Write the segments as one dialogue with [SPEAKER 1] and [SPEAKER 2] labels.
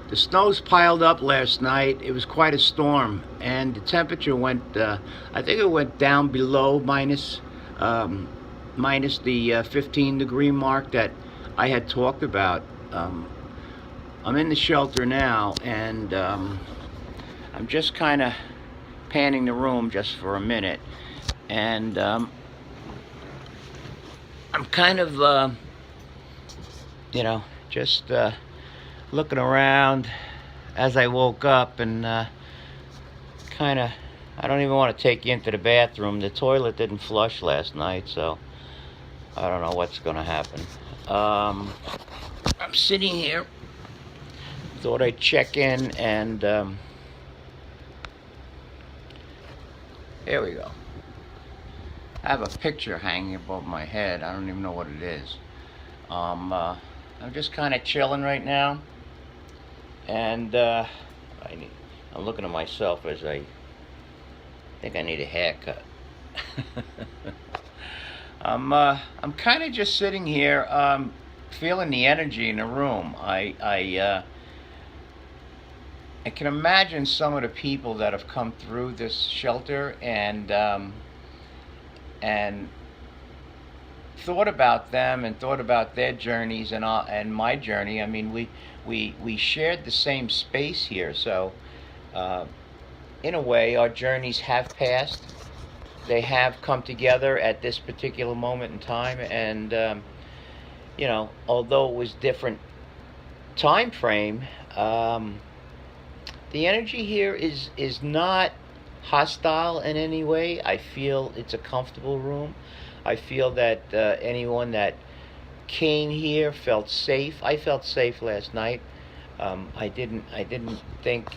[SPEAKER 1] The snows piled up last night. It was quite a storm, and the temperature went. I think it went down below um, minus the 15-degree mark that I had talked about. Um, I'm in the shelter now, and I'm just kind of panning the room just for a minute, and I'm kind of, just looking around as I woke up, and kind of. I don't even want to take you into the bathroom. The toilet didn't flush last night, so I don't know what's going to happen. I'm sitting here. Thought I'd check in, and here we go. I have a picture hanging above my head. I don't even know what it is. I'm just kind of chilling right now, and I'm looking at myself as I think I need a haircut. I'm kind of just sitting here, feeling the energy in the room. I can imagine some of the people that have come through this shelter, and thought about them and thought about their journeys and my journey. I mean, we shared the same space here, so uh, in a way, our journeys have passed. They have come together at this particular moment in time, and although it was different time frame, the energy here is not hostile in any way. I feel it's a comfortable room. I feel that anyone that came here felt safe. I felt safe last night. I didn't think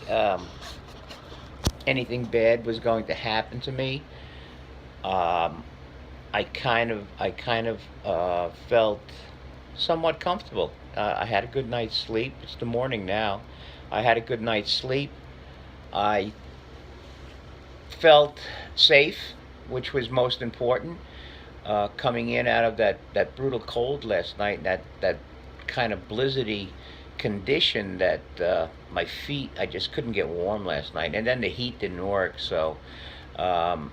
[SPEAKER 1] anything bad was going to happen to me. Um, I kind of felt somewhat comfortable. I had a good night's sleep. It's the morning now. I had a good night's sleep. I felt safe, which was most important. Coming in out of that brutal cold last night, that kind of blizzardy condition that my feet, I just couldn't get warm last night, and then the heat didn't work. So um,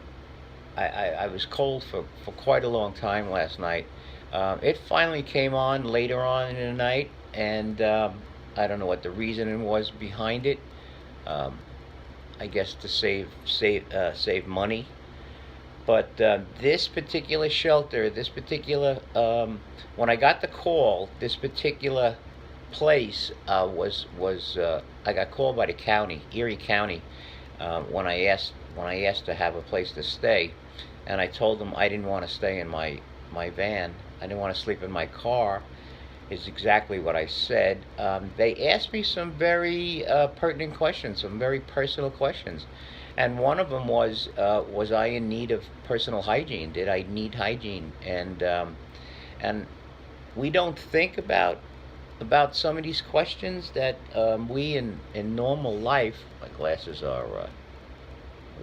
[SPEAKER 1] I was cold for quite a long time last night. It finally came on later on in the night, and I don't know what the reasoning was behind it. Um, I guess to save money. But this particular shelter, when I got the call, this particular place was I got called by the county, Erie County, when I asked to have a place to stay, and I told them I didn't want to stay in my van. I didn't want to sleep in my car. Is exactly what I said. They asked me some very pertinent questions, some very personal questions, and one of them was I in need of personal hygiene? Did I need hygiene? And we don't think about some of these questions that we in normal life. My glasses are a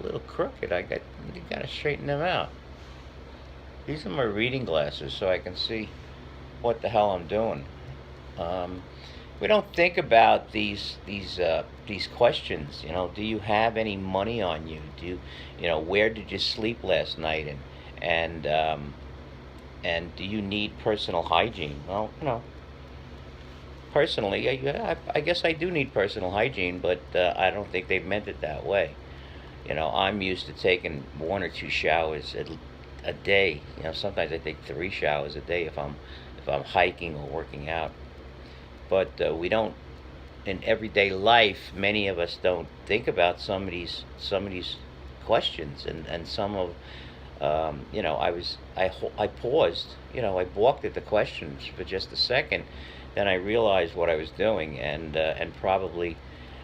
[SPEAKER 1] little crooked. You gotta straighten them out. These are my reading glasses, so I can see what the hell I'm doing. Um, we don't think about these questions. Do you have any money on you? Where did you sleep last night? And do you need personal hygiene? Well, personally, I guess I do need personal hygiene, but I don't think they've meant it that way. I'm used to taking one or two showers a day. Sometimes I take three showers a day if I'm hiking or working out. But we don't, in everyday life. Many of us don't think about some of these questions, and some of I paused. I balked at the questions for just a second. Then I realized what I was doing, and probably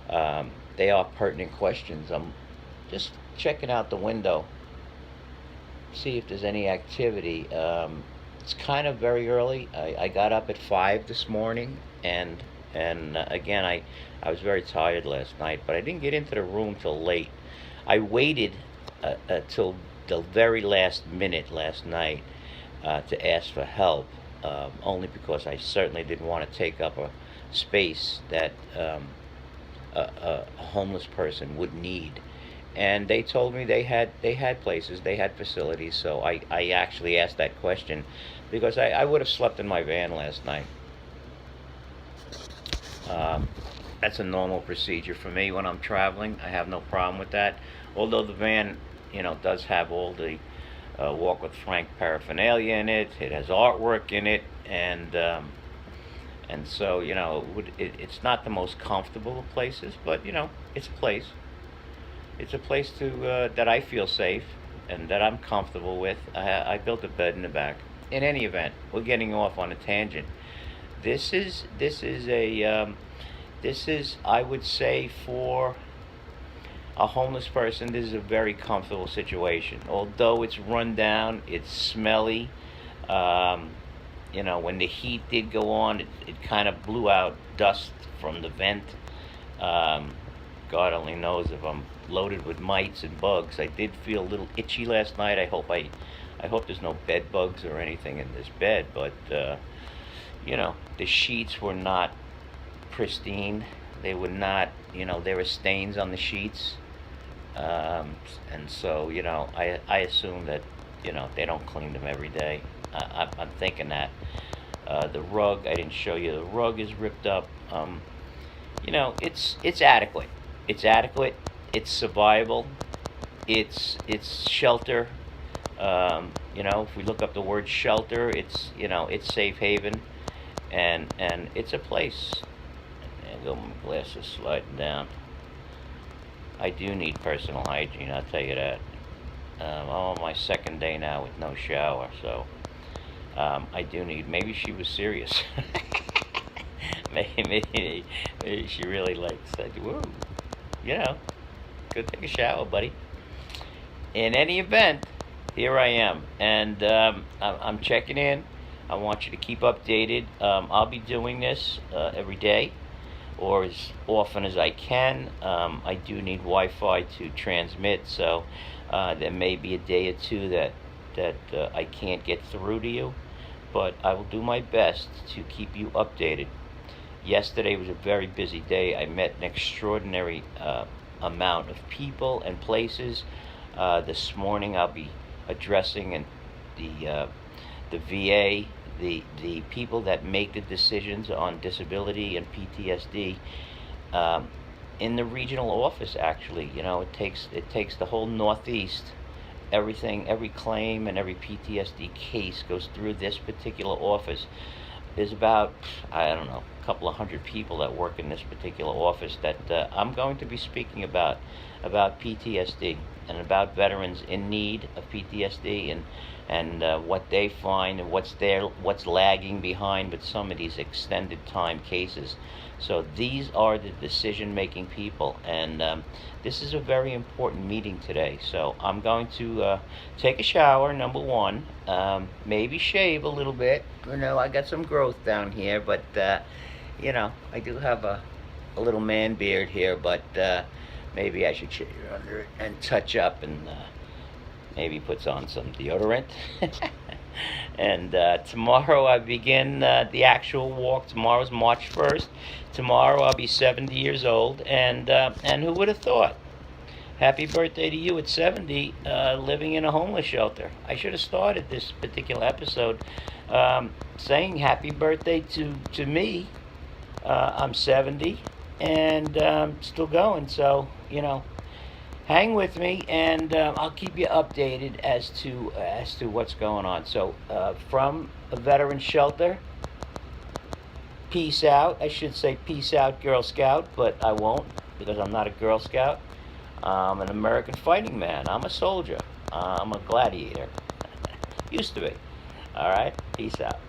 [SPEAKER 1] they are pertinent questions. I'm just checking out the window, see if there's any activity. It's kind of very early. I got up at 5 this morning, and again, I was very tired last night, but I didn't get into the room till late. I waited till the very last minute last night to ask for help, only because I certainly didn't want to take up a space that a homeless person would need. And they told me they had places, they had facilities. So I actually asked that question because I would have slept in my van last night. Um, that's a normal procedure for me when I'm traveling. I have no problem with that. Although the van, does have all the Walk with Frank paraphernalia in it. It has artwork in it, and so it's not the most comfortable of places, but it's a place. It's a place to that I feel safe and that I'm comfortable with. I built a bed in the back. In any event, we're getting off on a tangent. This is I would say for a homeless person, this is a very comfortable situation. Although it's run down, it's smelly. Um, when the heat did go on, it kind of blew out dust from the vent. Um, God only knows if I'm loaded with mites and bugs. I did feel a little itchy last night. I hope there's no bed bugs or anything in this bed, but the sheets were not pristine. They were not, there were stains on the sheets. And so, I assume that, they don't clean them every day. I'm thinking that. The rug, I didn't show you, the rug is ripped up. It's adequate. It's adequate. It's survivable. It's shelter. If we look up the word shelter, it's safe haven, and it's a place. And go, my glasses sliding down. I do need personal hygiene, I'll tell you that. I'm on my second day now with no shower, so I do need. Maybe she was serious. maybe she really said, "Whoa, go take a shower, buddy." In any event, here I am, and I'm checking in. I want you to keep updated. I'll be doing this every day, or as often as I can. I do need Wi-Fi to transmit, so there may be a day or two that I can't get through to you, but I will do my best to keep you updated. Yesterday was a very busy day. I met an extraordinary amount of people and places. This morning I'll be addressing the VA, the people that make the decisions on disability and PTSD in the regional office. Actually, it takes the whole Northeast. Every claim and every PTSD case goes through this particular office. There's about, I don't know, a couple of hundred people that work in this particular office that I'm going to be speaking about PTSD and about veterans in need of PTSD, and what they find and what's lagging behind with some of these extended time cases. So these are the decision-making people, and this is a very important meeting today. So I'm going to take a shower, number one, maybe shave a little bit. I got some growth down here, but I do have a little man beard here, but maybe I should shave under it and touch up and maybe puts on some deodorant. And tomorrow I begin the actual walk. Tomorrow's March 1st. Tomorrow I'll be 70 years old, and who would have thought? Happy birthday to you at 70, living in a homeless shelter. I should have started this particular episode saying happy birthday to me. I'm 70 and still going, so hang with me, and I'll keep you updated as to what's going on. So from a veteran shelter, peace out. I should say peace out, Girl Scout, but I won't, because I'm not a Girl Scout. I'm an American fighting man. I'm a soldier. I'm a gladiator. Used to be. All right, peace out.